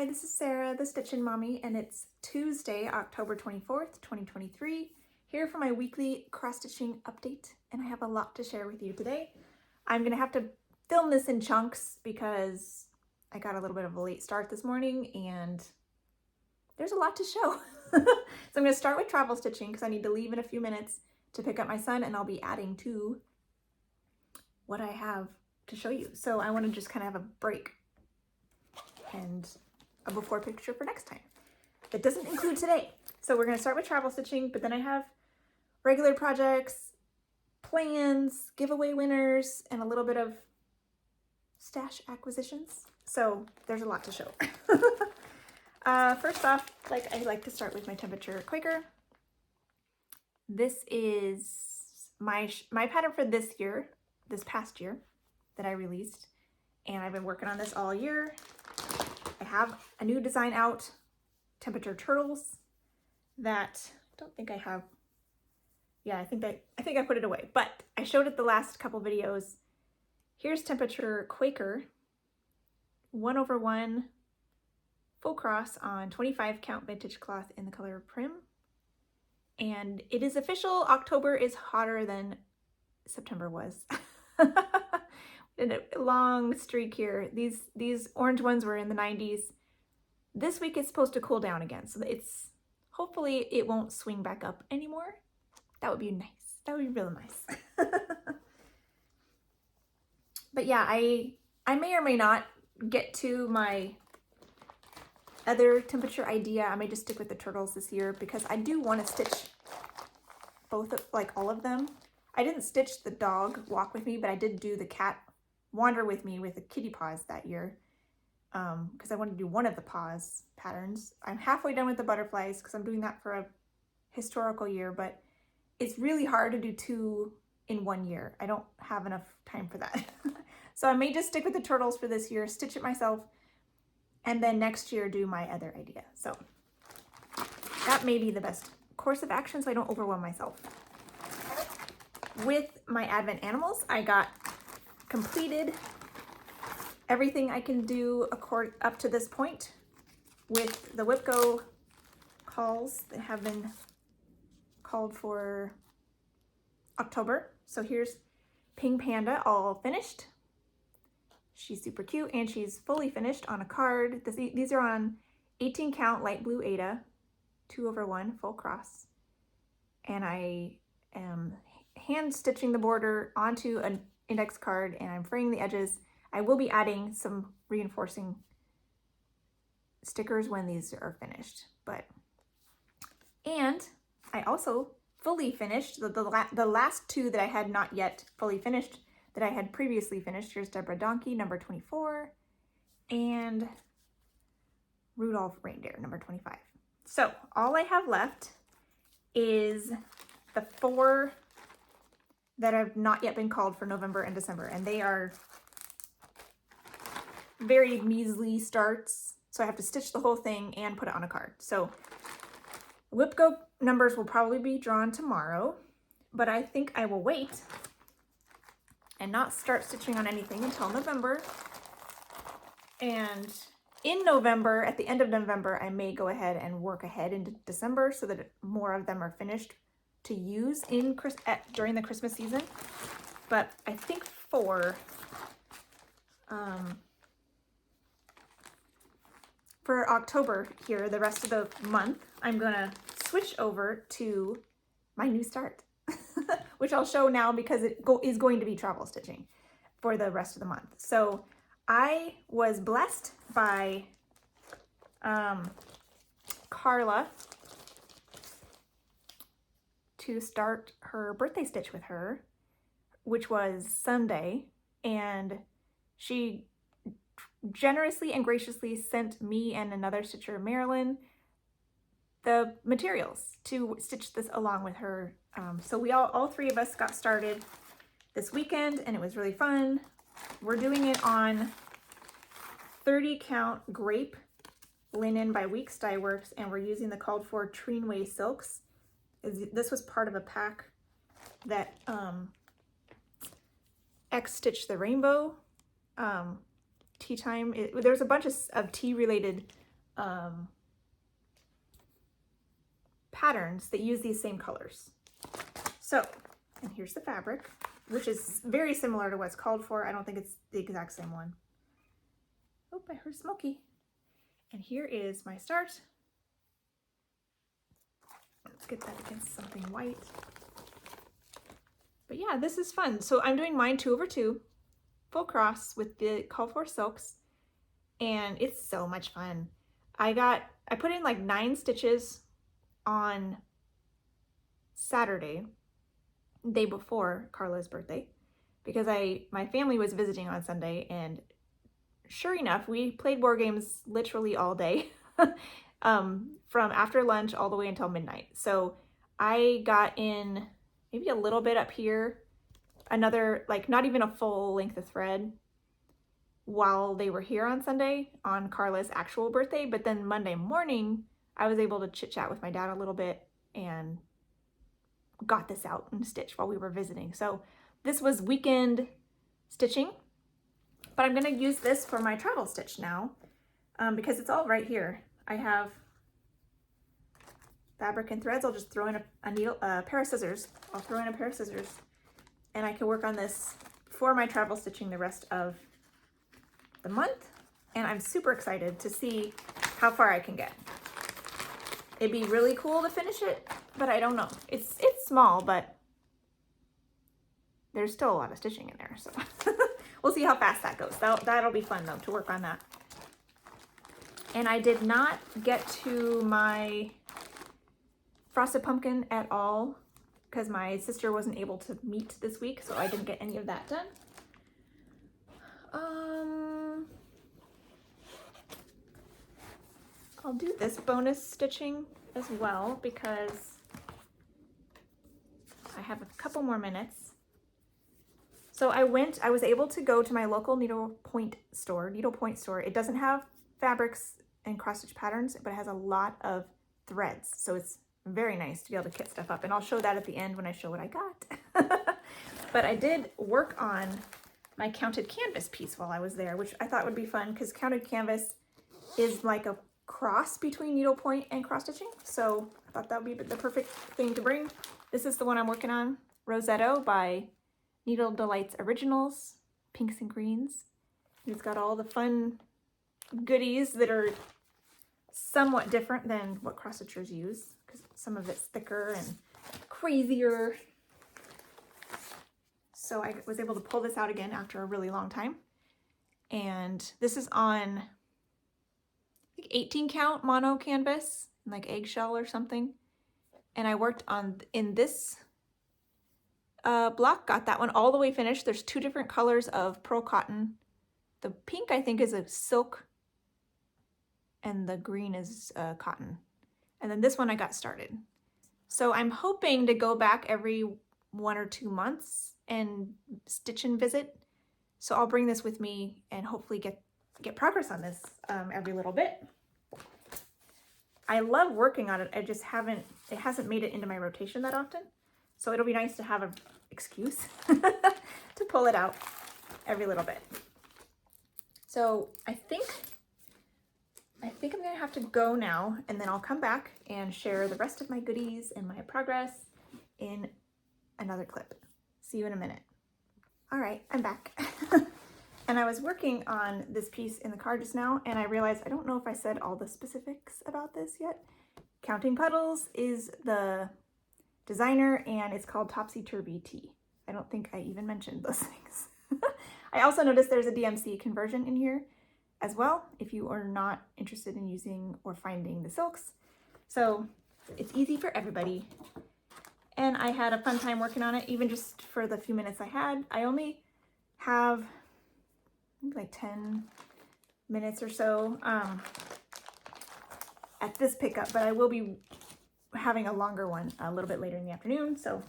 Hi, this is Sarah, the Stitchin Mommy, and it's Tuesday, October 24th, 2023, here for my weekly cross-stitching update, and I have a lot to share with you today. I'm going to have to film this in chunks because I got a little bit of a late start this morning, and there's a lot to show. So I'm going to start with travel stitching because I need to leave in a few minutes to pick up my son, and I'll be adding to what I have to show you. So I want to just kind of have a break and a before picture for next time. That doesn't include today. So we're going to start with travel stitching, but then I have regular projects, plans, giveaway winners, and a little bit of stash acquisitions. So there's a lot to show. First off, I like to start with my temperature Quaker. This is my pattern for this past year that I released, and I've been working on this all year. I have a new design out, temperature turtles, that I don't think I have. Yeah, I think I put it away, but I showed it the last couple videos. Here's temperature Quaker, 1/1 full cross on 25 count vintage cloth in the color Prim. And it is official, October is hotter than September was. In a long streak here. These orange ones were in the 90s. This week it's supposed to cool down again, so hopefully it won't swing back up anymore. That would be nice. That would be really nice. But yeah, I may or may not get to my other temperature idea. I may just stick with the turtles this year because I do want to stitch all of them. I didn't stitch the dog walk with me, but I did do the cat wander with me with the kitty paws that year because I wanted to do one of the paws patterns. I'm halfway done with the butterflies because I'm doing that for a historical year, but it's really hard to do two in 1 year. I don't have enough time for that. So I may just stick with the turtles for this year, stitch it myself, and then next year do my other idea. So that may be the best course of action so I don't overwhelm myself. With my Advent animals, I got completed everything I can do up to this point with the WIPGO calls that have been called for October. So here's Pink Panda all finished. She's super cute and she's fully finished on a card. These are on 18 count light blue Aida, 2/1 full cross. And I am hand stitching the border onto an index card and I'm fraying the edges. I will be adding some reinforcing stickers when these are finished, and I also fully finished the last two that I had not yet fully finished that I had previously finished. Here's Deborah Donkey, number 24, and Rudolph Reindeer, number 25. So all I have left is the 4 that have not yet been called for November and December, and they are very measly starts, so I have to stitch the whole thing and put it on a card. So WIPGO numbers will probably be drawn tomorrow, but I think I will wait and not start stitching on anything until November. And in November, at the end of November, I may go ahead and work ahead into December so that more of them are finished to use during the Christmas season. But I think for October here, the rest of the month, I'm gonna switch over to my new start, which I'll show now because it is going to be travel stitching for the rest of the month. So I was blessed by Carla to start her birthday stitch with her, which was Sunday, and she generously and graciously sent me and another stitcher, Marilyn, the materials to stitch this along with her. So we all 3 of us got started this weekend and it was really fun. We're doing it on 30 count grape linen by Weeks Dye Works, and we're using the called for Treenway silks. This was part of a pack that X Stitch the Rainbow tea time. There's a bunch of tea related patterns that use these same colors. So, and here's the fabric, which is very similar to what's called for. I don't think it's the exact same one. Oh, I heard smoky. And here is my start. Let's get that against something white. But yeah, this is fun. So I'm doing mine 2/2, full cross with the called for silks, and it's so much fun. I put in like 9 stitches on Saturday, day before Carla's birthday, because my family was visiting on Sunday, and sure enough, we played board games literally all day, from after lunch all the way until midnight. So I got in maybe a little bit up here, another, like not even a full length of thread while they were here on Sunday on Carla's actual birthday. But then Monday morning, I was able to chit chat with my dad a little bit and got this out and stitched while we were visiting. So this was weekend stitching, but I'm gonna use this for my travel stitch now, because it's all right here. I have fabric and threads. I'll just throw in a pair of scissors. I'll throw in a pair of scissors, and I can work on this for my travel stitching the rest of the month. And I'm super excited to see how far I can get. It'd be really cool to finish it, but I don't know. It's small, but there's still a lot of stitching in there, so we'll see how fast that goes. That'll be fun though, to work on that. And I did not get to my frosted pumpkin at all because my sister wasn't able to meet this week, so I didn't get any of that done. I'll do this bonus stitching as well because I have a couple more minutes. So I was able to go to my local needlepoint store. It doesn't have fabrics and cross stitch patterns, but it has a lot of threads. So it's very nice to be able to kit stuff up. And I'll show that at the end when I show what I got. But I did work on my counted canvas piece while I was there, which I thought would be fun because counted canvas is like a cross between needlepoint and cross stitching. So I thought that would be the perfect thing to bring. This is the one I'm working on, Rosetto by Needle Delights Originals, pinks and greens. It's got all the fun goodies that are somewhat different than what cross stitchers use because some of it's thicker and crazier. So I was able to pull this out again after a really long time. And this is on, I think, 18 count mono canvas, like eggshell or something. And I worked in this block, got that one all the way finished. There's 2 different colors of pearl cotton. The pink, I think, is a silk, and the green is cotton. And then this one I got started. So I'm hoping to go back every 1 or 2 months and stitch and visit. So I'll bring this with me and hopefully get progress on this every little bit. I love working on it. It hasn't made it into my rotation that often. So it'll be nice to have an excuse to pull it out every little bit. So I think I'm gonna have to go now, and then I'll come back and share the rest of my goodies and my progress in another clip. See you in a minute. All right, I'm back. And I was working on this piece in the car just now, and I realized I don't know if I said all the specifics about this yet. Counting Puddles is the designer, and it's called Topsy Turvy Tea. I don't think I even mentioned those things. I also noticed there's a DMC conversion in here as well, if you are not interested in using or finding the silks. So it's easy for everybody. And I had a fun time working on it, even just for the few minutes I had. I only have like 10 minutes or so at this pickup, but I will be having a longer one a little bit later in the afternoon. So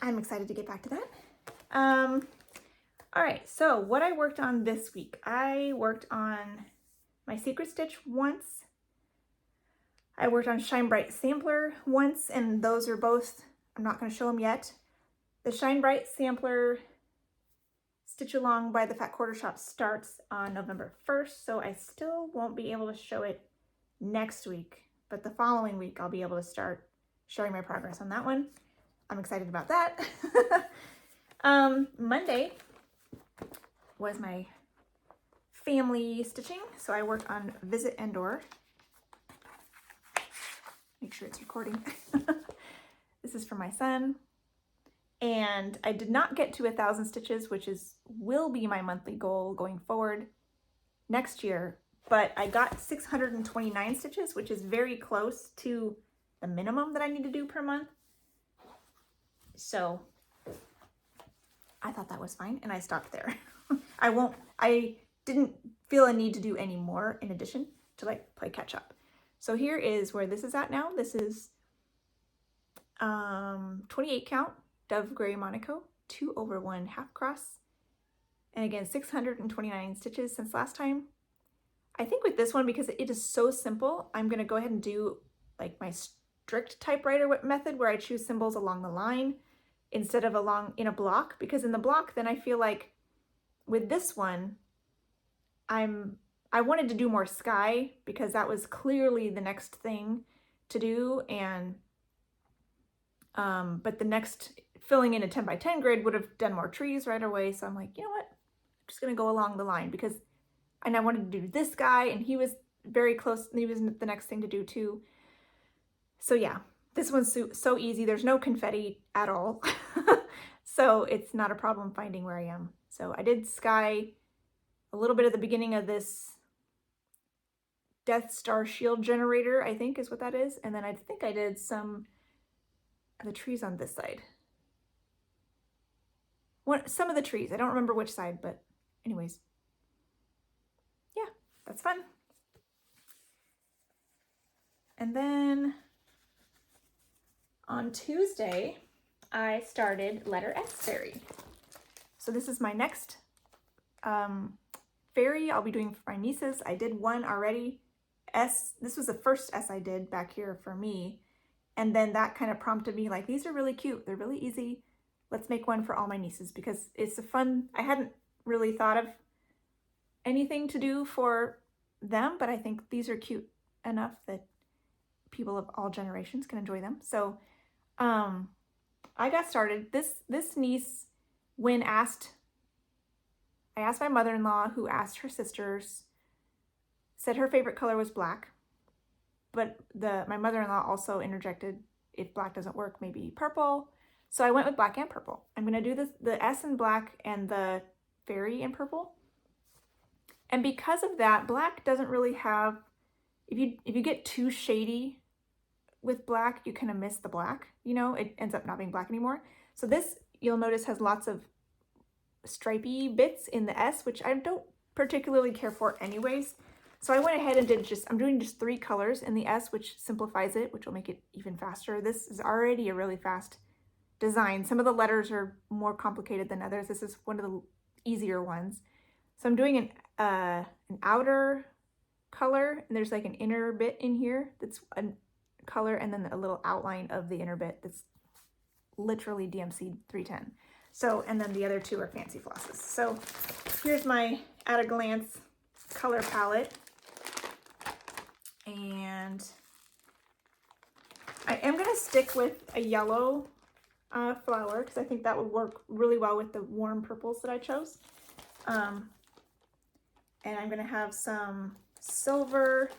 I'm excited to get back to that. All right, so what I worked on this week, I worked on my Secret Stitch once. I worked on Shine Bright Sampler once, and those are both, I'm not going to show them yet. The Shine Bright Sampler Stitch Along by the Fat Quarter Shop starts on November 1st, so I still won't be able to show it next week, but the following week I'll be able to start showing my progress on that one. I'm excited about that. Monday was my family stitching, so I worked on Visit Endor. Make sure it's recording. This is for my son. And I did not get to 1,000 stitches, which will be my monthly goal going forward next year, but I got 629 stitches, which is very close to the minimum that I need to do per month. So I thought that was fine, and I stopped there. I didn't feel a need to do any more in addition to like play catch up. So here is where this is at now. This is 28 count. Dove Gray Monaco, 2/1 half cross, and again 629 stitches since last time. I think with this one, because it is so simple, I'm going to go ahead and do like my strict typewriter method where I choose symbols along the line instead of along in a block, because in the block then I feel like with this one I wanted to do more sky because that was clearly the next thing to do, and but the next filling in a 10 by 10 grid would have done more trees right away. So I'm like, you know what? I'm just going to go along the line and I wanted to do this guy, and he was very close. He was the next thing to do too. So yeah, this one's so easy. There's no confetti at all. So it's not a problem finding where I am. So I did sky a little bit at the beginning of this Death Star shield generator, I think is what that is. And then I think I did some of the trees on this side. Some of the trees. I don't remember which side, but anyways. Yeah, that's fun. And then on Tuesday, I started Letter S Fairy. So this is my next fairy I'll be doing for my nieces. I did one already. This was the first S I did back here for me. And then that kind of prompted me like, these are really cute. They're really easy. Let's make one for all my nieces because it's a fun, I hadn't really thought of anything to do for them, but I think these are cute enough that people of all generations can enjoy them. So I got started. This niece, when I asked my mother-in-law, who asked her sisters, said her favorite color was black, but my mother-in-law also interjected, if black doesn't work, maybe purple. So I went with black and purple. I'm going to do the S in black and the fairy in purple. And because of that, black doesn't really have, if you get too shady with black, you kind of miss the black, you know, it ends up not being black anymore. So this, you'll notice, has lots of stripy bits in the S, which I don't particularly care for anyways. So I went ahead and I'm doing just 3 colors in the S, which simplifies it, which will make it even faster. This is already a really fast design. Some of the letters are more complicated than others. This is one of the easier ones. So I'm doing an outer color, and there's like an inner bit in here that's a color, and then a little outline of the inner bit that's literally DMC 310. So, and then the other 2 are fancy flosses. So here's my at a glance color palette. And I am going to stick with a yellow flower because I think that would work really well with the warm purples that I chose. And I'm going to have some silver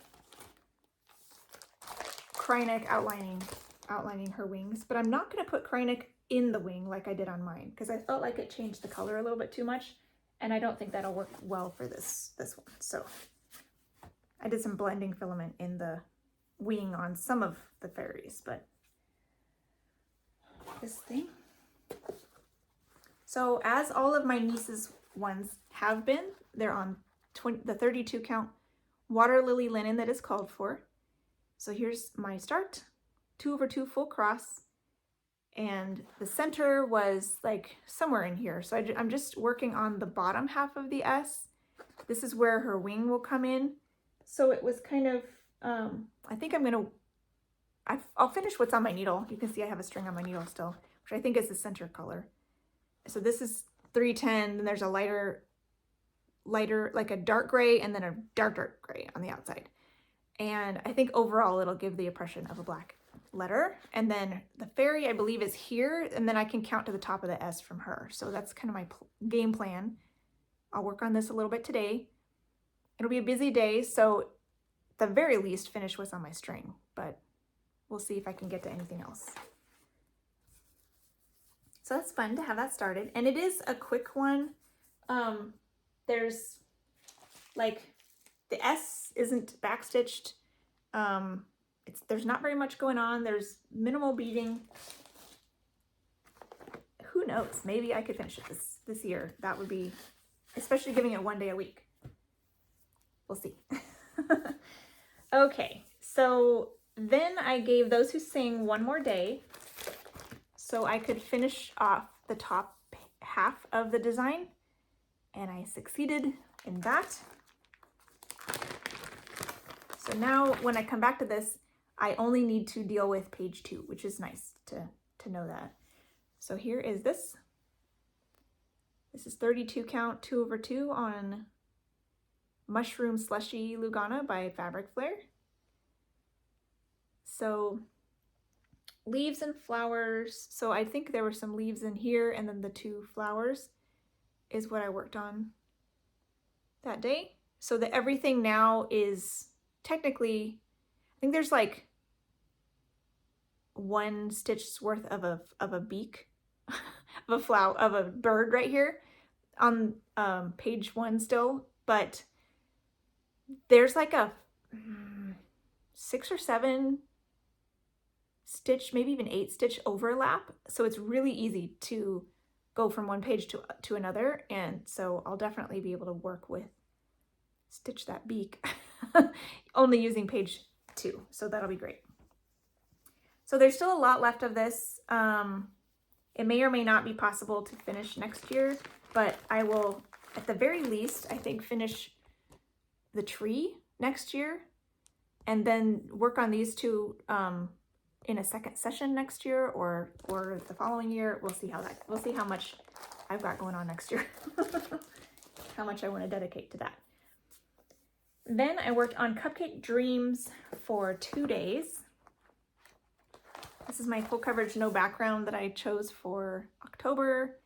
Krynic outlining her wings, but I'm not going to put Krynic in the wing like I did on mine because I felt like it changed the color a little bit too much, and I don't think that'll work well for this one. So I did some blending filament in the wing on some of the fairies, but this thing. So as all of my nieces' ones have been, they're on the 32 count water lily linen that is called for. So here's my start, 2/2 full cross, and the center was like somewhere in here. So I'm just working on the bottom half of the S. This is where her wing will come in. So it was kind of, I think I'll finish what's on my needle. You can see I have a string on my needle still, which I think is the center color. So this is 310, then there's a lighter, like a dark gray, and then a dark gray on the outside. And I think overall it'll give the impression of a black letter. And then the fairy, I believe, is here, and then I can count to the top of the S from her. So that's kind of my game plan. I'll work on this a little bit today. It'll be a busy day, so at the very least finish what's on my string, but we'll see if I can get to anything else. So that's fun to have that started, and it is a quick one. There's like the S isn't backstitched. There's not very much going on. There's minimal beading. Who knows? Maybe I could finish it this year. That would be, especially giving it one day a week. We'll see. Okay, so then I gave Those Who Sing one more day so I could finish off the top half of the design, and I succeeded in that. So now when I come back to this, I only need to deal with page 2, which is nice to know that. So here is this. This is 32 count 2/2 on Mushroom Slushy Lugana by Fabric Flair. So leaves and flowers. So I think there were some leaves in here, and then the 2 flowers is what I worked on that day. So that everything now is technically, I think there's like 1 stitch's worth of a beak of a flower, of a bird right here on page 1 still, but there's like a 6 or 7 stitch, maybe even 8 stitch overlap. So it's really easy to go from one page to another. And so I'll definitely be able to work with stitch that beak only using page 2. So that'll be great. So there's still a lot left of this. It may or may not be possible to finish next year, but I will, at the very least, I think finish the tree next year, and then work on these 2 in a second session next year or the following year. We'll see how much I've got going on next year. How much I want to dedicate to that. Then I worked on Cupcake Dreams for 2 days. This is my full coverage, no background that I chose for October.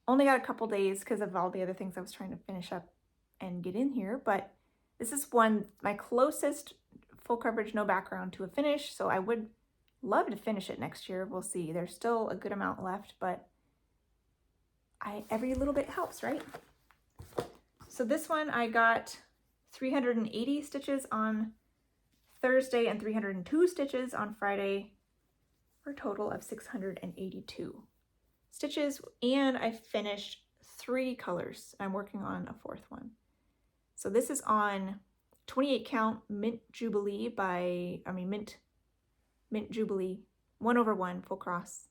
Only got a couple days because of all the other things I was trying to finish up and get in here, but this is my closest full coverage, no background to a finish, so I would love to finish it next year. We'll see. There's still a good amount left, but every little bit helps, right? So this one I got 380 stitches on Thursday and 302 stitches on Friday, for a total of 682 stitches, and I finished 3 colors. I'm working on a 4th one. So this is on 28 count Mint Jubilee Mint Jubilee 1/1 full cross.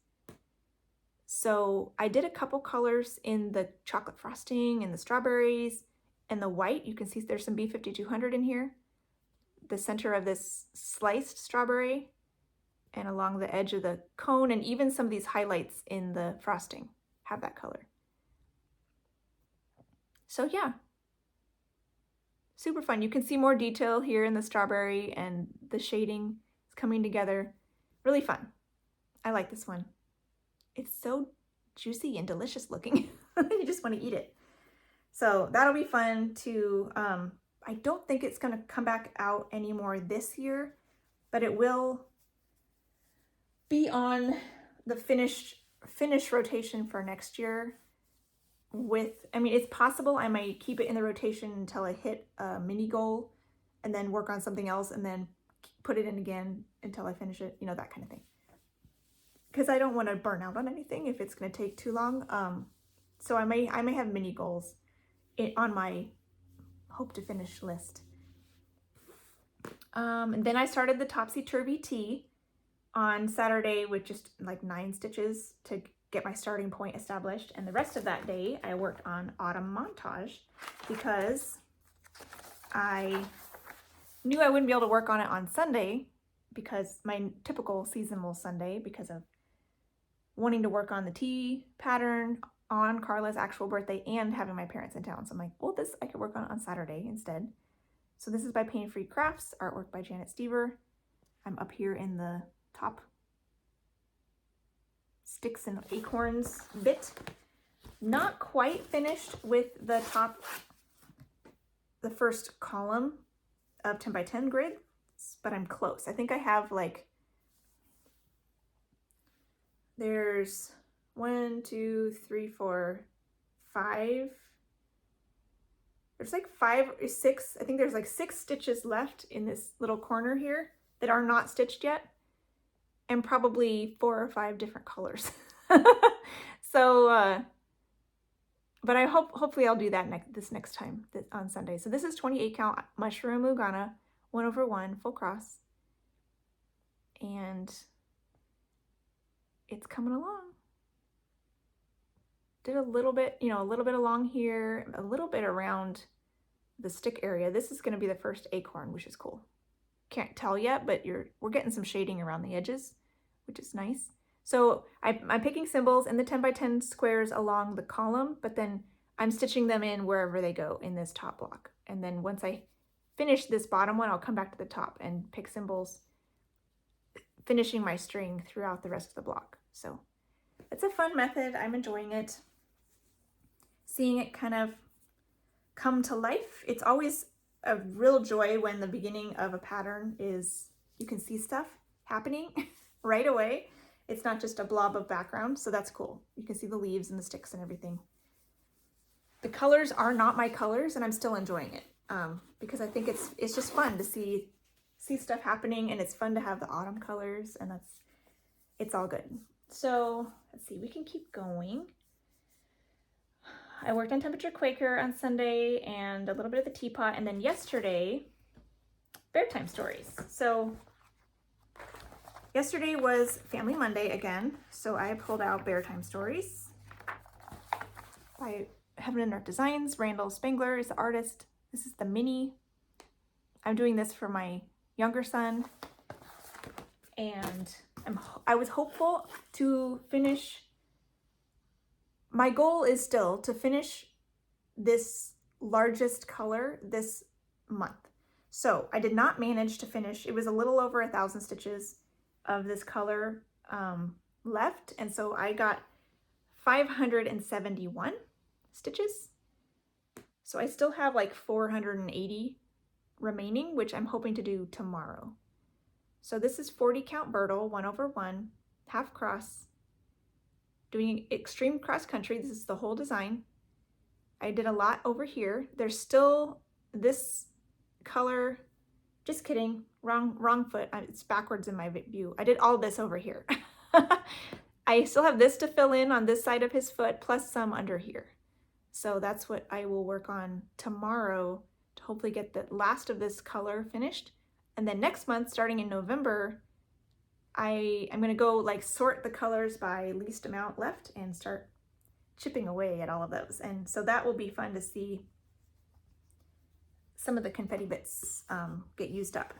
So I did a couple colors in the chocolate frosting and the strawberries and the white. You can see there's some B5200 in here. The center of this sliced strawberry and along the edge of the cone, and even some of these highlights in the frosting have that color. So yeah, super fun. You can see more detail here in the strawberry, and the shading is coming together. Really fun. I like this one. It's so juicy and delicious looking. You just want to eat it. So that'll be fun to, I don't think it's going to come back out anymore this year, but it will be on the finish rotation for next year. It's possible I might keep it in the rotation until I hit a mini goal and then work on something else and then put it in again until I finish it, that kind of thing. Because I don't want to burn out on anything if it's going to take too long. So I may have mini goals on my hope to finish list. And then I started the Topsy Turvy Tee on Saturday with just like 9 stitches to get my starting point established. And the rest of that day I worked on Autumn Montage because I knew I wouldn't be able to work on it on Sunday, because my typical seasonal Sunday, because of wanting to work on the tee pattern on Carla's actual birthday and having my parents in town. So I'm like, well, this I could work on Saturday instead. So this is by Pain Free Crafts, artwork by Janet Stever. I'm up here in the top sticks and acorns bit. Not quite finished with the top, the first column of 10 by 10 grids, but I'm close. I think I have like, there's 1, 2, 3, 4, 5. There's like 5 or 6. I think there's like 6 stitches left in this little corner here that are not stitched yet, and probably 4 or 5 different colors. So, but I hopefully I'll do that this next time on Sunday. So this is 28 count mushroom Lugana 1/1 full cross, and it's coming along. Did a little bit, you know, a little bit along here, a little bit around the stick area. This is going to be the first acorn, which is cool. Can't tell yet, but we're getting some shading around the edges, which is nice. So I'm picking symbols in the 10 by 10 squares along the column, but then I'm stitching them in wherever they go in this top block. And then once I finish this bottom one, I'll come back to the top and pick symbols, finishing my string throughout the rest of the block. So it's a fun method. I'm enjoying it. Seeing it kind of come to life. It's always a real joy when the beginning of a pattern is, you can see stuff happening right away. It's not just a blob of background, so that's cool. You can see the leaves and the sticks and everything. The colors are not my colors, and I'm still enjoying it because I think it's just fun to see stuff happening, and it's fun to have the autumn colors, and it's all good. So let's see, we can keep going. I worked on Temperature Quaker on Sunday and a little bit of the teapot, and then yesterday, Bear Time Stories. So yesterday was Family Monday again, so I pulled out Bear Time Stories by Heaven and Earth Designs. Randall Spangler is the artist. This is the mini. I'm doing this for my younger son, and I was hopeful to finish. My goal is still to finish this largest color this month. So I did not manage to finish. It was a little over 1,000 stitches of this color left. And so I got 571 stitches. So I still have like 480 remaining, which I'm hoping to do tomorrow. So this is 40 count Burtle 1/1 half cross, doing extreme cross country. This is the whole design. I did a lot over here. There's still this color, just kidding, wrong foot. It's backwards in my view. I did all this over here. I still have this to fill in on this side of his foot, plus some under here. So that's what I will work on tomorrow to hopefully get the last of this color finished. And then next month, starting in November, I'm gonna go like sort the colors by least amount left and start chipping away at all of those. And so that will be fun to see some of the confetti bits get used up.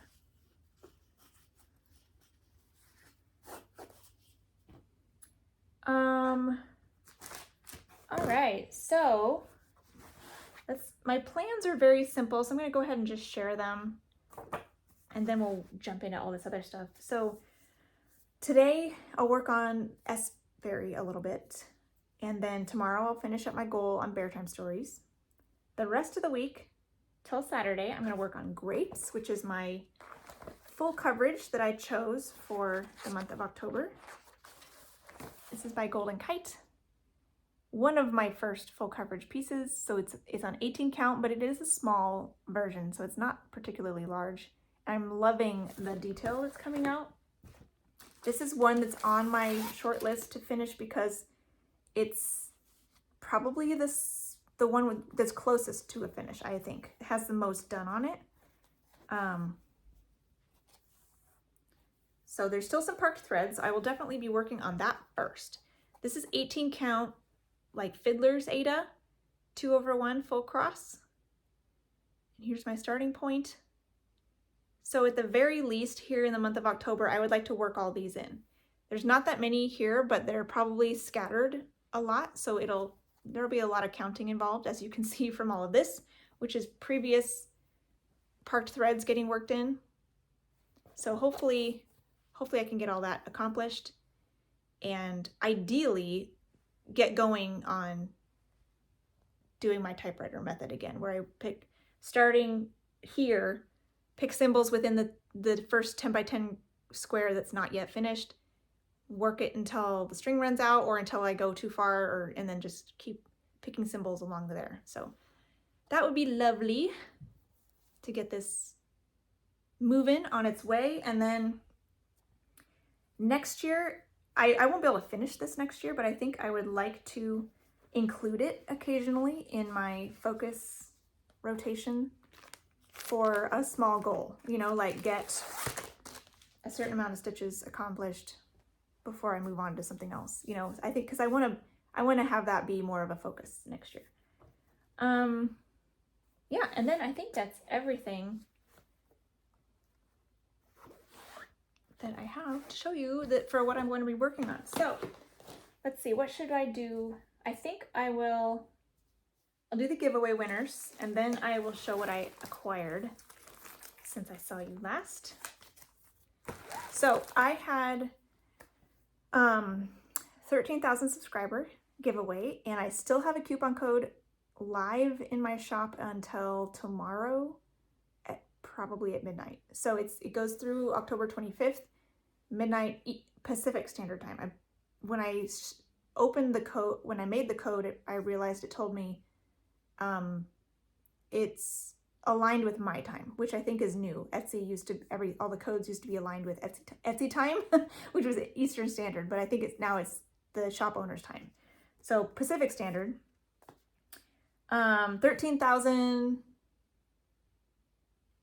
All right, so my plans are very simple, so I'm gonna go ahead and just share them, and then we'll jump into all this other stuff. So today I'll work on S-Berry a little bit, and then tomorrow I'll finish up my goal on Bear Time Stories. The rest of the week till Saturday, I'm gonna work on Grapes, which is my full coverage that I chose for the month of October. This is by Golden Kite. One of my first full coverage pieces, so it's on 18 count, but it is a small version, so it's not particularly large. I'm loving the detail that's coming out. This is one that's on my short list to finish because it's probably the one that's closest to a finish, I think. It has the most done on it. So there's still some parked threads. I will definitely be working on that first. This is 18 count, like Fiddler's Ada, 2/1 full cross. And here's my starting point. So at the very least here in the month of October, I would like to work all these in. There's not that many here, but they're probably scattered a lot, so it'll there'll be a lot of counting involved, as you can see from all of this, which is previous parked threads getting worked in. So hopefully I can get all that accomplished and ideally get going on doing my typewriter method again, where I pick, starting here, pick symbols within the first 10 by 10 square that's not yet finished, work it until the string runs out or until I go too far, and then just keep picking symbols along there. So that would be lovely to get this moving on its way. And then next year, I won't be able to finish this next year, but I think I would like to include it occasionally in my focus rotation for a small goal, you know, like get a certain amount of stitches accomplished before I move on to something else, you know. I think because I want to have that be more of a focus next year. Yeah, and then I think that's everything that I have to show you that for what I'm going to be working on. So let's see, what should I do? I think I'll do the giveaway winners, and then I will show what I acquired since I saw you last. So I had 13,000 subscriber giveaway, and I still have a coupon code live in my shop until tomorrow, probably at midnight. So it goes through October 25th, midnight Pacific Standard Time. When I opened the code, when I made the code, I realized it told me it's aligned with my time, which I think is new. Etsy used to, all the codes used to be aligned with Etsy time, which was Eastern Standard, but I think now it's the shop owner's time. So Pacific Standard, 13,000,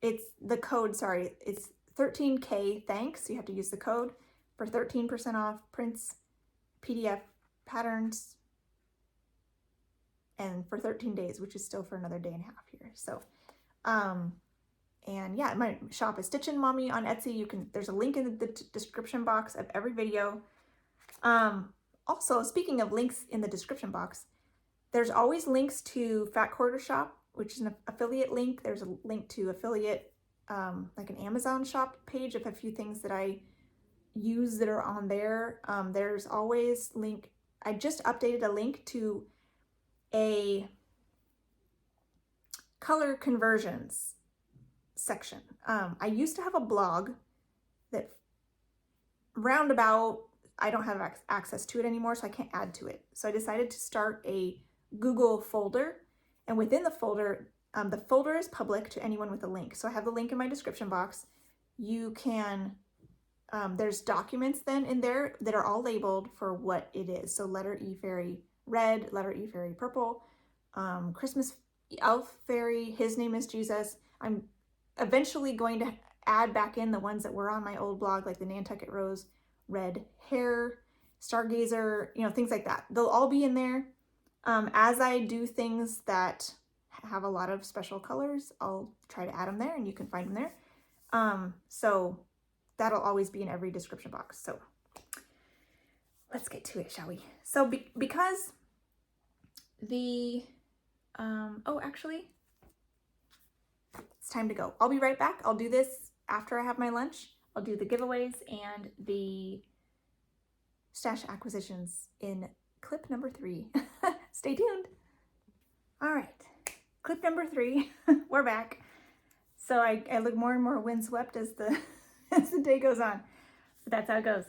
it's the code, sorry, it's 13K thanks. You have to use the code for 13% off prints, PDF patterns, and for 13 days, which is still for another day and a half here. So, and yeah, my shop is Stitchin Mommy on Etsy. There's a link in the description box of every video. Also, speaking of links in the description box, there's always links to Fat Quarter Shop, which is an affiliate link. There's a link to affiliate, like an Amazon shop page of a few things that I use that are on there. There's always link. I just updated a link to a color conversions section. I used to have a blog that roundabout, I don't have access to it anymore, so I can't add to it. So I decided to start a Google folder, and within the folder is public to anyone with a link. So I have the link in my description box. You can, there's documents then in there that are all labeled for what it is. So letter E fairy red, letter E fairy purple, Christmas elf fairy, his name is Jesus. I'm eventually going to add back in the ones that were on my old blog, like the Nantucket Rose, red hair, stargazer, you know, things like that. They'll all be in there. As I do things that have a lot of special colors, I'll try to add them there, and you can find them there. So that'll always be in every description box. So let's get to it, shall we? So because the, oh, actually, it's time to go. I'll be right back. I'll do this after I have my lunch. I'll do the giveaways and the stash acquisitions in clip number 3. Stay tuned. All right, clip number 3, we're back. So I look more and more windswept as the day goes on, but that's how it goes.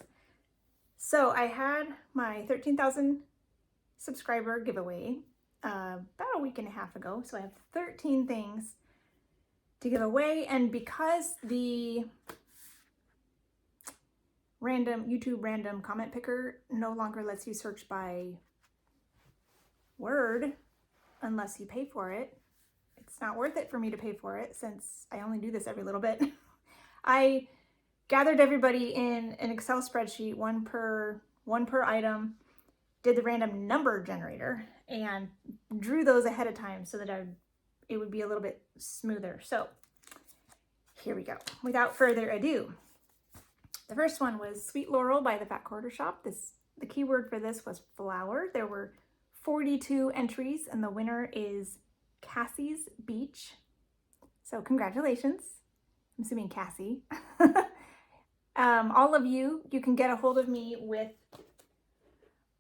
So I had my 13,000 subscriber giveaway about a week and a half ago. So I have 13 things to give away, and because the YouTube random comment picker no longer lets you search by word unless you pay for it, it's not worth it for me to pay for it since I only do this every little bit. I gathered everybody in an Excel spreadsheet, one per item, did the random number generator, and drew those ahead of time so that it would be a little bit smoother. So here we go. Without further ado, the first one was Sweet Laurel by the Fat Quarter Shop. The keyword for this was flower. There were 42 entries, and the winner is Cassie's Beach. So congratulations. I'm assuming Cassie. All of you can get a hold of me with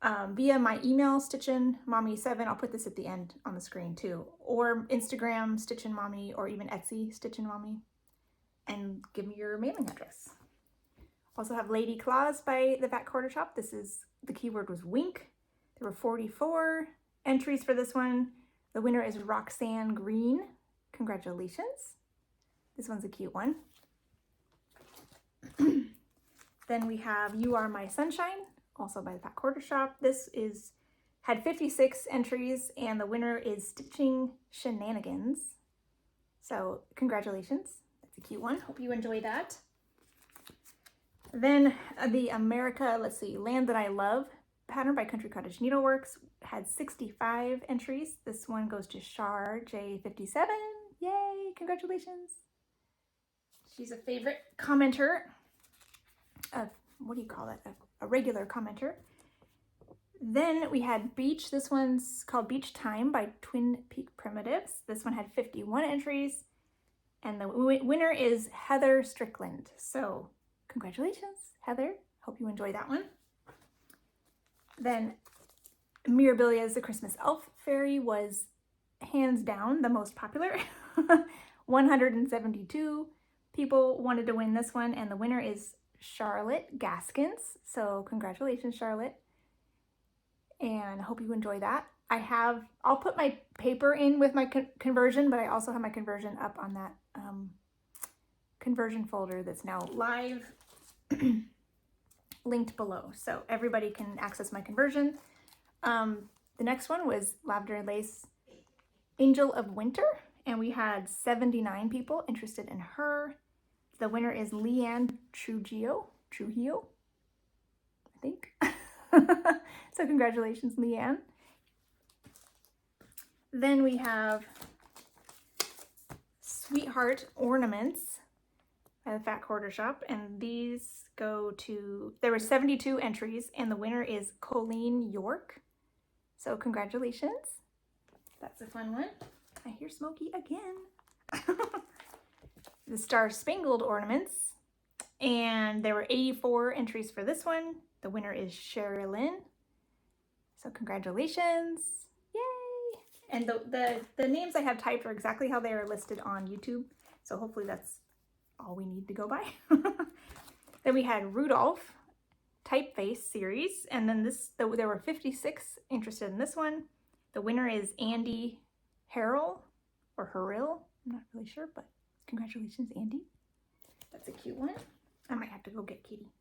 via my email, stitchinmommy7. I'll put this at the end on the screen too. Or Instagram, stitchinmommy, or even Etsy, stitchinmommy. And give me your mailing address. Also have Lady Claus by the Fat Quarter Shop. The keyword was wink. There were 44 entries for this one. The winner is Roxanne Green. Congratulations. This one's a cute one. Then we have You Are My Sunshine, also by the Fat Quarter Shop. This had 56 entries, and the winner is Stitching Shenanigans. So congratulations. That's a cute one. Hope you enjoy that. Then the Land That I Love pattern by Country Cottage Needleworks had 65 entries. This one goes to Char J57. Yay, congratulations. She's a favorite commenter. What do you call it? A regular commenter. Then we had Beach. This one's called Beach Time by Twin Peak Primitives. This one had 51 entries. And the winner is Heather Strickland. So congratulations, Heather. Hope you enjoy that one. Then Mirabilia's The Christmas Elf Fairy was hands down the most popular. 172 people wanted to win this one, and the winner is Charlotte Gaskins. So congratulations, Charlotte. And I hope you enjoy that. I'll put my paper in with my conversion, but I also have my conversion up on that conversion folder that's now live, linked below. So everybody can access my conversion. The next one was Lavender Lace Angel of Winter, and we had 79 people interested in her. The winner is Leanne Trujillo, I think. So congratulations, Leanne. Then we have Sweetheart Ornaments by the Fat Quarter Shop, and these there were 72 entries, and the winner is Colleen York. So congratulations. That's a fun one. I hear Smokey again. The Star Spangled Ornaments, and there were 84 entries for this one. The winner is Sherilyn. So congratulations. Yay! And the names I have typed are exactly how they are listed on YouTube. So hopefully that's all we need to go by. Then we had Rudolph Typeface series, and then there were 56 interested in this one. The winner is Andy Harrell, or Harrell, I'm not really sure, but congratulations, Andy. That's a cute one. I might have to go get Kitty.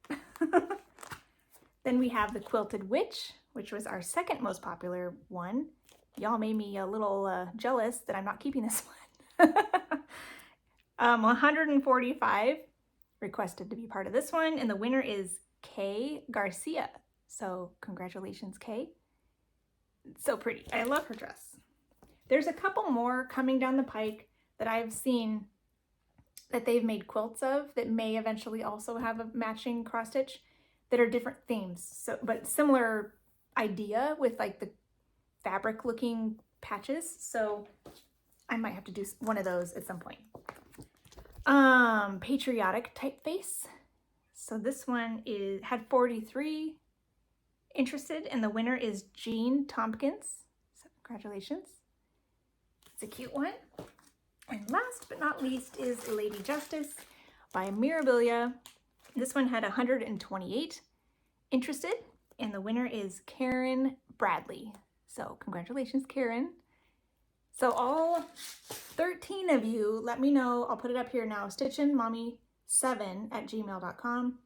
Then we have the Quilted Witch, which was our second most popular one. Y'all made me a little jealous that I'm not keeping this one. 145 requested to be part of this one, and the winner is Kay Garcia. So congratulations, Kay. So pretty. I love her dress. There's a couple more coming down the pike that I've seen that they've made quilts of that may eventually also have a matching cross stitch that are different themes. So, but similar idea with like the fabric looking patches. So I might have to do one of those at some point. Patriotic Typeface. So this one had 43 interested, and the winner is Jean Tompkins. So congratulations. It's a cute one. And last but not least is Lady Justice by Mirabilia. This one had 128 interested, and the winner is Karen Bradley. So congratulations, Karen. So all 13 of you, let me know. I'll put it up here now. stitchinmommy7@gmail.com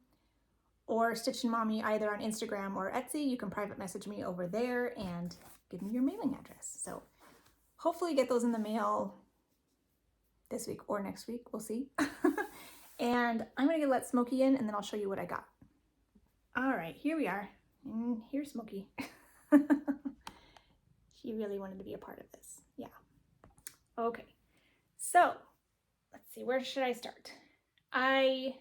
or stitchinmommy either on Instagram or Etsy. You can private message me over there and give me your mailing address. So hopefully get those in the mail this week or next week. We'll see. And I'm going to let Smokey in, and then I'll show you what I got. All right, here we are. And here's Smokey. She really wanted to be a part of this. Yeah. Okay. So let's see. Where should I start? I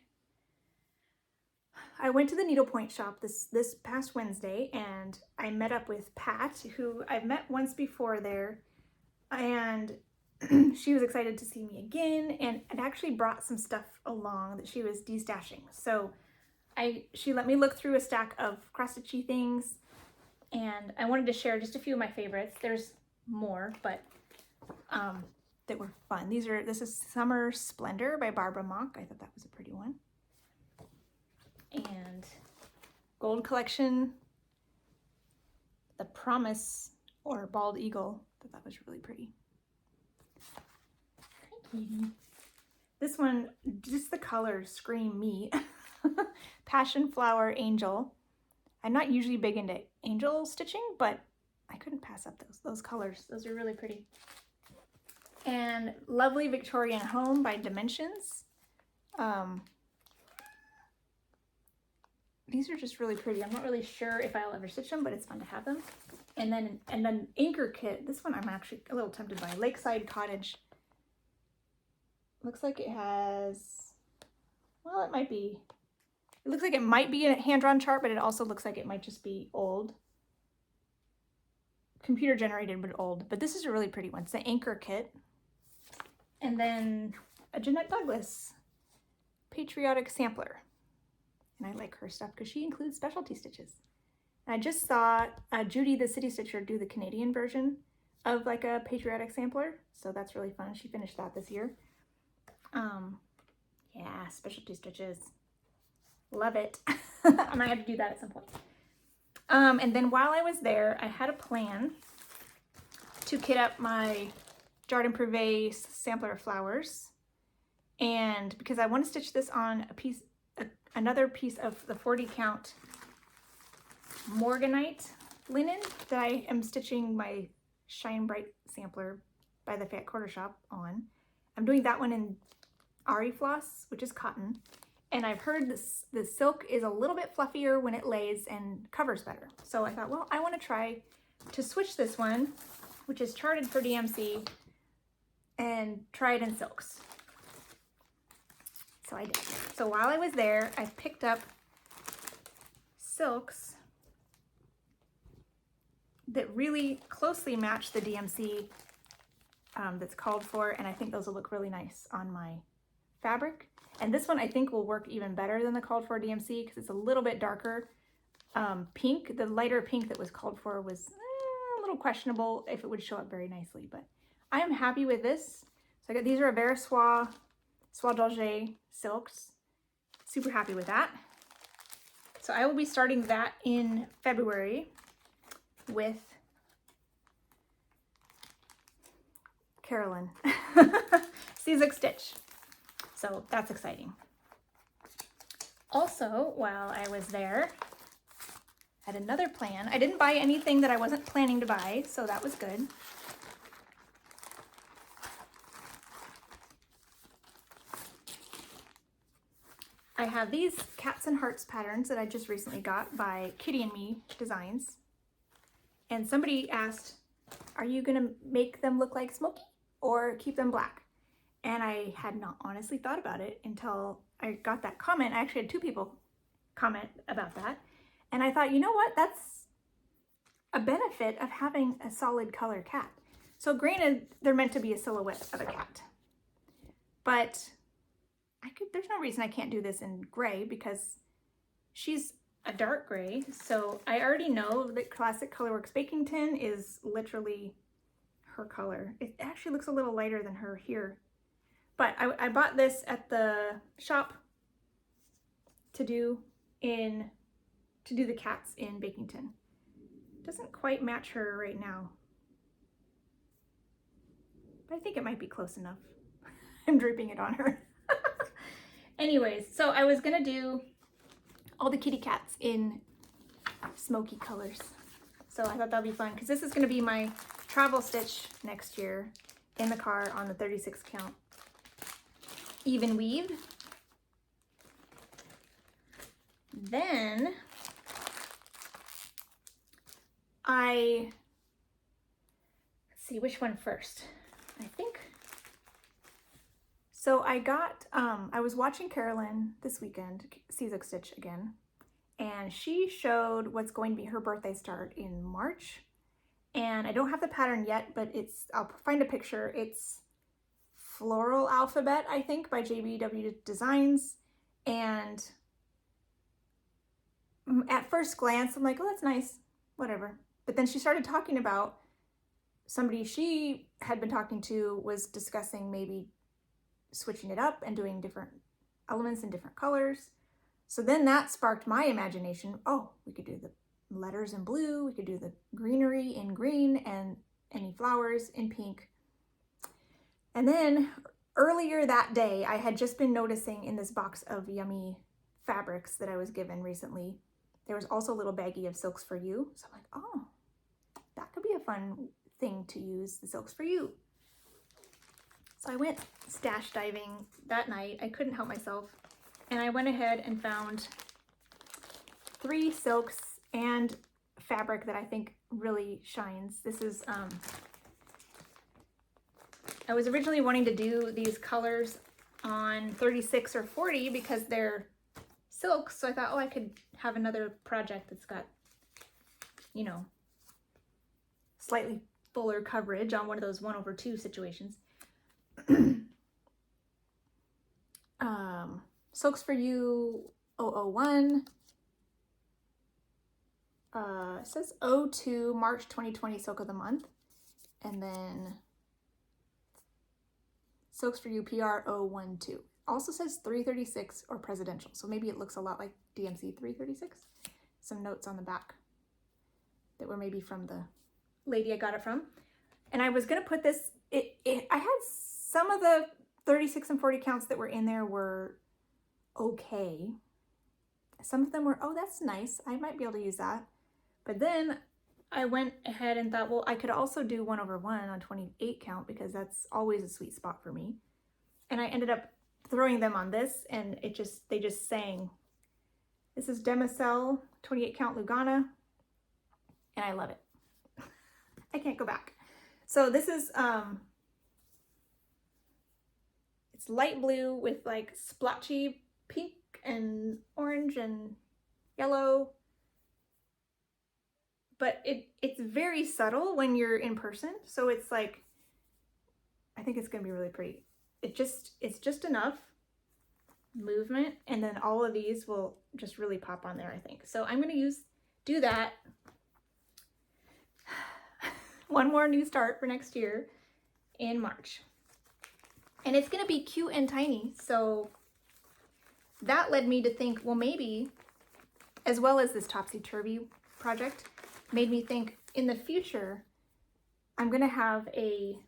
I went to the needlepoint shop this past Wednesday, and I met up with Pat, who I've met once before there, and she was excited to see me again, and it actually brought some stuff along that she was destashing. So she let me look through a stack of cross-stitchy things, and I wanted to share just a few of my favorites. There's more, but that were fun. This is Summer Splendor by Barbara Mock. I thought that was a pretty one. And Gold Collection, The Promise, or Bald Eagle. I thought that was really pretty. Hi, Katie. This one, just the colors scream me. Passion Flower Angel. I'm not usually big into angel stitching, but I couldn't pass up those colors. Those are really pretty. And Lovely Victorian Home by Dimensions. These are just really pretty. I'm not really sure if I'll ever stitch them, but it's fun to have them. And then Anchor Kit. This one I'm actually a little tempted by. Lakeside Cottage. Looks like it has, well, it looks like it might be a hand-drawn chart, but it also looks like it might just be old. Computer generated, but old. But this is a really pretty one. It's the Anchor Kit. And then a Jeanette Douglas Patriotic Sampler. And I like her stuff because she includes specialty stitches. And I just saw Judy the City Stitcher do the Canadian version of like a patriotic sampler. So that's really fun. She finished that this year. Yeah, specialty stitches. Love it. I might have to do that at some point. And then while I was there, I had a plan to kit up my Jardin Privé sampler of flowers. And because I want to stitch this on another piece of the 40 count Morganite linen that I am stitching my Shine Bright sampler by the Fat Quarter Shop on. I'm doing that one in Ari Floss, which is cotton. And I've heard the silk is a little bit fluffier when it lays and covers better. So I thought, well, I want to try to switch this one, which is charted for DMC, and try it in silks. So I did. So while I was there, I picked up silks that really closely match the DMC that's called for, and I think those will look really nice on my fabric. And this one I think will work even better than the called for DMC because it's a little bit darker pink. The lighter pink that was called for was a little questionable if it would show up very nicely, but I am happy with this. So I got, these are a Verissois Soie d'Alger silks. Super happy with that. So I will be starting that in February with Carolyn. Caesar Stitch. So that's exciting. Also, while I was there, I had another plan. I didn't buy anything that I wasn't planning to buy, so that was good. I have these Cats and Hearts patterns that I just recently got by Kitty and Me Designs. And somebody asked, are you gonna make them look like Smokey or keep them black? And I had not honestly thought about it until I got that comment. I actually had 2 people comment about that. And I thought, you know what? That's a benefit of having a solid color cat. So granted, they're meant to be a silhouette of a cat. But there's no reason I can't do this in gray because she's a dark gray. So I already know that Classic Colorworks Baking Tin is literally her color. It actually looks a little lighter than her here. But I bought this at the shop to do the cats in baking tin. Doesn't quite match her right now, but I think it might be close enough. I'm draping it on her. Anyways, so I was gonna do all the kitty cats in smoky colors. So I thought that'd be fun because this is gonna be my travel stitch next year in the car on the 36 count. Even weave. Then let's see which one first. I think so. I got I was watching Carolyn this weekend, Caesar Stitch again, and she showed what's going to be her birthday start in March. And I don't have the pattern yet, but I'll find a picture. It's Floral Alphabet, I think, by JBW Designs. And at first glance, I'm like, oh, that's nice, whatever. But then she started talking about somebody she had been talking to was discussing maybe switching it up and doing different elements in different colors. So then that sparked my imagination. Oh, we could do the letters in blue, we could do the greenery in green, and any flowers in pink. And then earlier that day, I had just been noticing in this box of yummy fabrics that I was given recently, there was also a little baggie of Silks for You. So I'm like, oh, that could be a fun thing to use, the Silks for You. So I went stash diving that night. I couldn't help myself. And I went ahead and found 3 silks and fabric that I think really shines. This is, I was originally wanting to do these colors on 36 or 40 because they're silks. So I thought, oh, I could have another project that's got, you know, slightly fuller coverage on one of those 1/2 situations. Silks for You 001. It says 02 March 2020 Silk of the Month. And then Silks for You PR 012. Also says 336 or presidential. So maybe it looks a lot like DMC 336. Some notes on the back that were maybe from the lady I got it from. And I was going to put this, I had some of the 36 and 40 counts that were in there were okay. Some of them were, oh, that's nice. I might be able to use that. But then I went ahead and thought, well, I could also do 1/1 on 28 count because that's always a sweet spot for me. And I ended up throwing them on this, and they just sang. This is Demicel 28 count Lugana, and I love it. I can't go back. So this is, it's light blue with like splotchy pink and orange and yellow. But it's very subtle when you're in person. So it's like, I think it's gonna be really pretty. It's just enough movement, and then all of these will just really pop on there, I think. So I'm gonna do that. One more new start for next year in March. And it's gonna be cute and tiny. So that led me to think, well, maybe, as well as this topsy-turvy project, made me think in the future, I'm gonna have a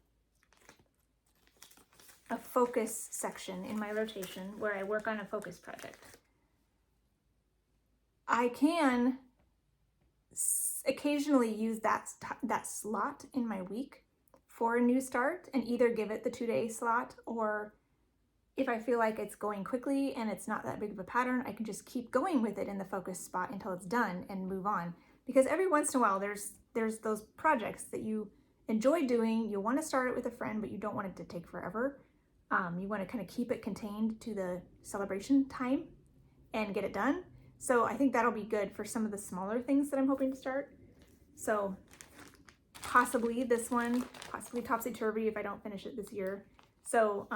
focus section in my rotation where I work on a focus project. I can occasionally use that slot in my week for a new start and either give it the 2-day slot, or if I feel like it's going quickly and it's not that big of a pattern, I can just keep going with it in the focus spot until it's done and move on. Because every once in a while, there's those projects that you enjoy doing, you want to start it with a friend, but you don't want it to take forever. You want to kind of keep it contained to the celebration time and get it done. So I think that'll be good for some of the smaller things that I'm hoping to start. So possibly this one, possibly Topsy-Turvy if I don't finish it this year. So,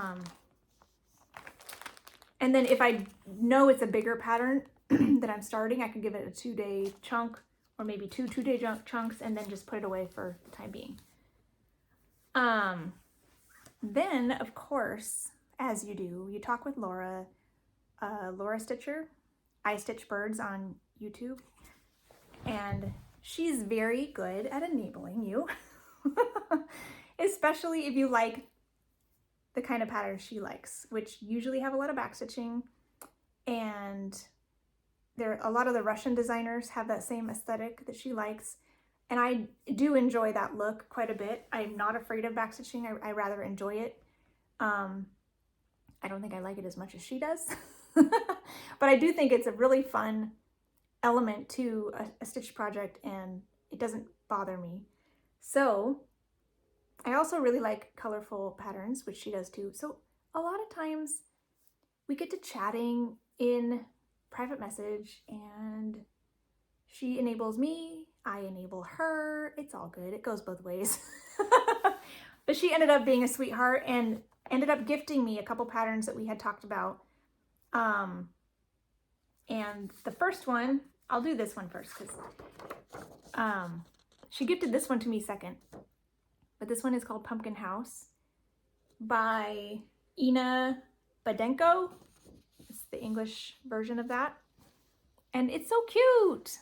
and then if I know it's a bigger pattern that I'm starting, I can give it a 2-day chunk, or maybe 2 2-day chunks, and then just put it away for the time being. Then, of course, as you do, you talk with Laura, Laura Stitcher. I Stitch Birds on YouTube. And she's very good at enabling you, especially if you like the kind of patterns she likes, which usually have a lot of backstitching, and a lot of the Russian designers have that same aesthetic that she likes, and I do enjoy that look quite a bit. I'm not afraid of backstitching. I rather enjoy it. I don't think I like it as much as she does, but I do think it's a really fun element to a stitch project, and it doesn't bother me. So I also really like colorful patterns, which she does too. So a lot of times we get to chatting in private message, and she enables me, I enable her. It's all good. It goes both ways. But she ended up being a sweetheart and ended up gifting me a couple patterns that we had talked about. And the first one, I'll do this one first because she gifted this one to me second. But this one is called Pumpkin House by Ina Badenko. It's the English version of that. And it's so cute.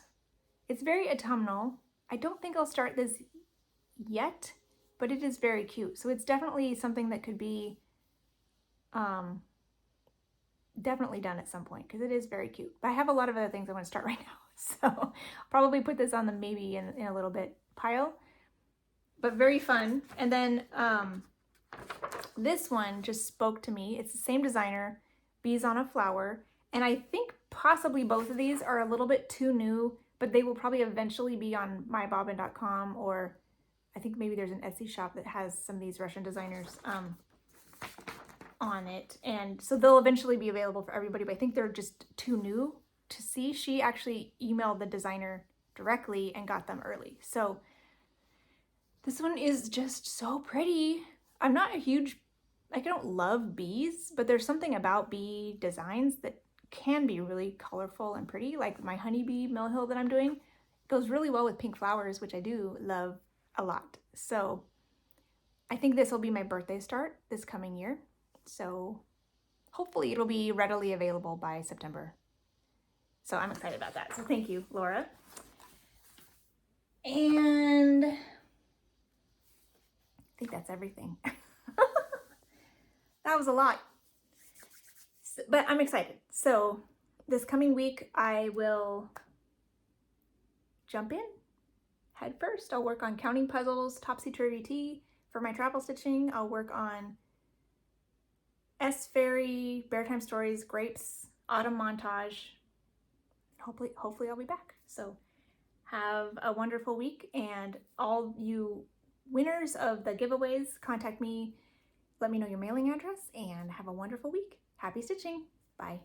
It's very autumnal. I don't think I'll start this yet, but it is very cute. So it's definitely something that could be definitely done at some point because it is very cute. But I have a lot of other things I want to start right now. So I'll probably put this on the maybe in a little bit pile. But very fun. And then this one just spoke to me. It's the same designer, Bees on a Flower. And I think possibly both of these are a little bit too new, but they will probably eventually be on mybobbin.com, or I think maybe there's an Etsy shop that has some of these Russian designers on it. And so they'll eventually be available for everybody, but I think they're just too new to see. She actually emailed the designer directly and got them early. So this one is just so pretty. I'm not a huge, like, I don't love bees, but there's something about bee designs that can be really colorful and pretty, like my honeybee Millhill that I'm doing. It goes really well with pink flowers, which I do love a lot. So I think this will be my birthday start this coming year. So hopefully it'll be readily available by September. So I'm excited about that. So thank you, Laura. And I think that's everything. That was a lot. But I'm excited. So this coming week, I will jump in head first. I'll work on counting puzzles, topsy-turvy-tea for my travel stitching. I'll work on S Fairy, Bear Time Stories, Grapes, Autumn Montage. Hopefully I'll be back. So have a wonderful week, and all you winners of the giveaways, contact me, let me know your mailing address, and have a wonderful week. Happy stitching. Bye.